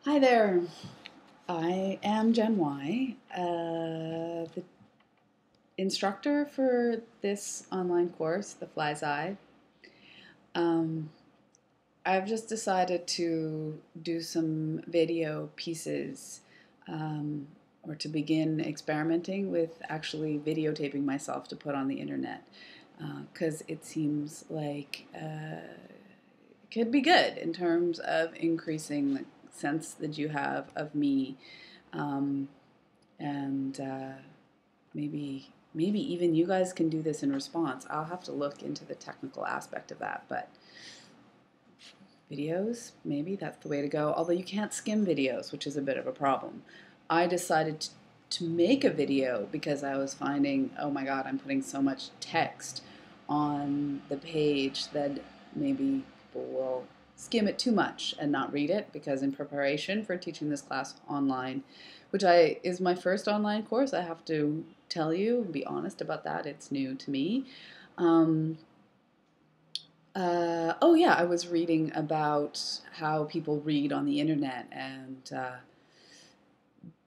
Hi there. I am Jen Y, the instructor for this online course, The Fly's Eye. Um, I've just decided to do some video pieces um, or to begin experimenting with actually videotaping myself to put on the internet because it seems like it could be good in terms of increasing the sense that you have of me. Um, and maybe even you guys can do this in response. I'll have to look into the technical aspect of that, but videos, maybe that's the way to go. Although you can't skim videos, which is a bit of a problem. I decided to make a video because I was finding, oh my God, I'm putting so much text on the page that maybe people will skim it too much and not read it, because in preparation for teaching this class online, which is my first online course, I have to tell you and be honest about that. It's new to me. Um, oh yeah, I was reading about how people read on the internet, and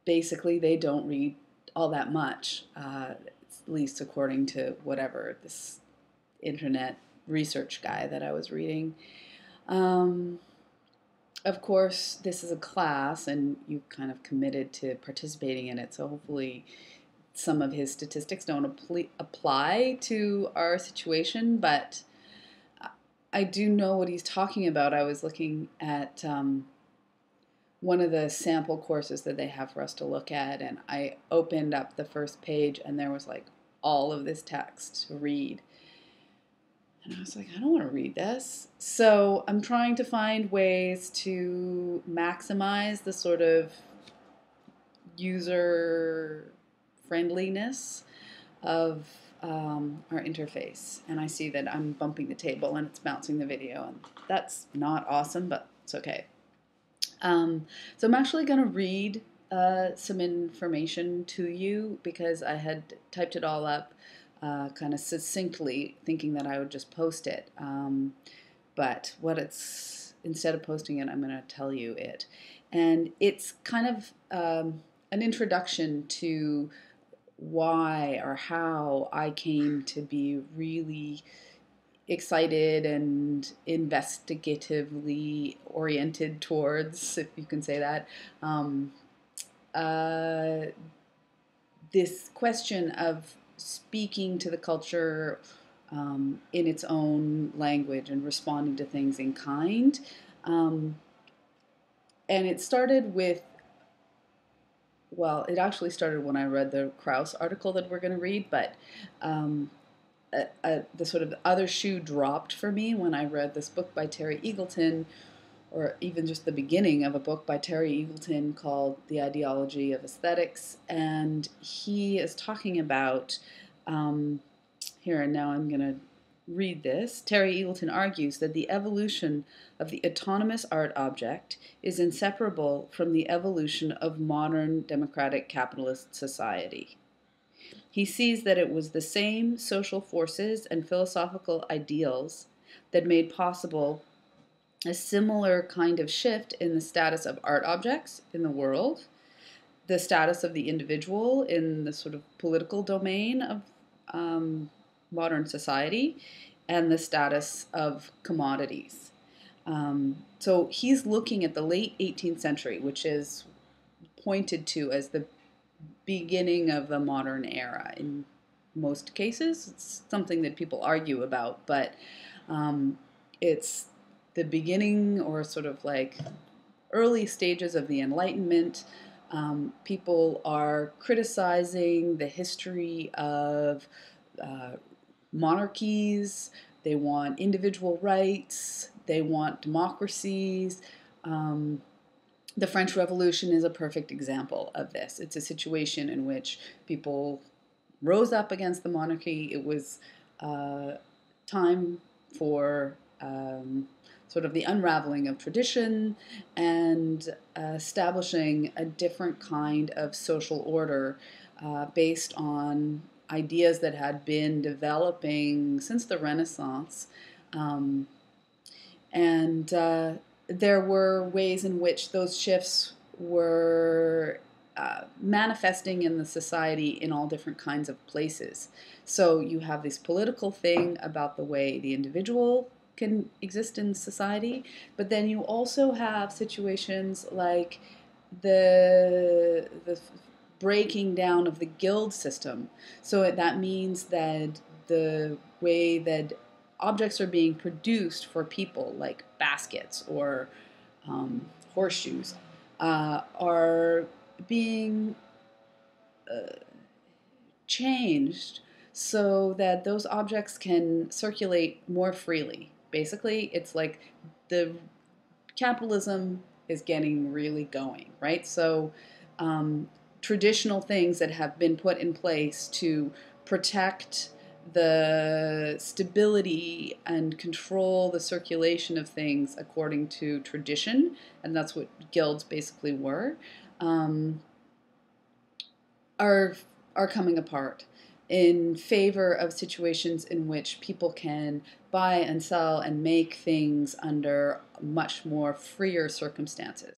basically they don't read all that much, at least according to whatever this internet research guy that I was reading. Um, of course, this is a class, and you kind of committed to participating in it, so hopefully some of his statistics don't apply to our situation, but I do know what he's talking about. I was looking at one of the sample courses that they have for us to look at, and I opened up the first page, and there was like all of this text to read. And I was like, I don't want to read this. So I'm trying to find ways to maximize the sort of user friendliness of our interface. And I see that I'm bumping the table and it's bouncing the video, and that's not awesome, but it's okay. So I'm actually going to read some information to you because I had typed it all up kind of succinctly, thinking that I would just post it. But instead of posting it, I'm going to tell you it. And it's kind of an introduction to why or how I came to be really excited and investigatively oriented towards, if you can say that, uh, this question of speaking to the culture in its own language and responding to things in kind. Um, and it started with, well, it actually started when I read the Krauss article that we're going to read, but the sort of other shoe dropped for me when I read this book by Terry Eagleton, or even just the beginning of a book by Terry Eagleton called The Ideology of Aesthetics. And he is talking about, here and now I'm going to read this. Terry Eagleton argues that the evolution of the autonomous art object is inseparable from the evolution of modern democratic capitalist society. He sees that it was the same social forces and philosophical ideals that made possible a similar kind of shift in the status of art objects in the world, the status of the individual in the sort of political domain of modern society, and the status of commodities. So he's looking at the late 18th century, which is pointed to as the beginning of the modern era in most cases. It's something that people argue about, but it's the beginning, or sort of like early stages of the Enlightenment. People are criticizing the history of uh, monarchies. They want individual rights. They want democracies. Um, the French Revolution is a perfect example of this. It's a situation in which people rose up against the monarchy. It was time for sort of the unraveling of tradition and establishing a different kind of social order based on ideas that had been developing since the Renaissance. And there were ways in which those shifts were manifesting in the society in all different kinds of places. So you have this political thing about the way the individual can exist in society, but then you also have situations like the breaking down of the guild system. So that means that the way that objects are being produced for people, like baskets or horseshoes, are being changed so that those objects can circulate more freely. Basically, it's like the capitalism is getting really going, right? So, traditional things that have been put in place to protect the stability and control the circulation of things according to tradition, and that's what guilds basically were, um, are are coming apart in favor of situations in which people can buy and sell and make things under much more freer circumstances.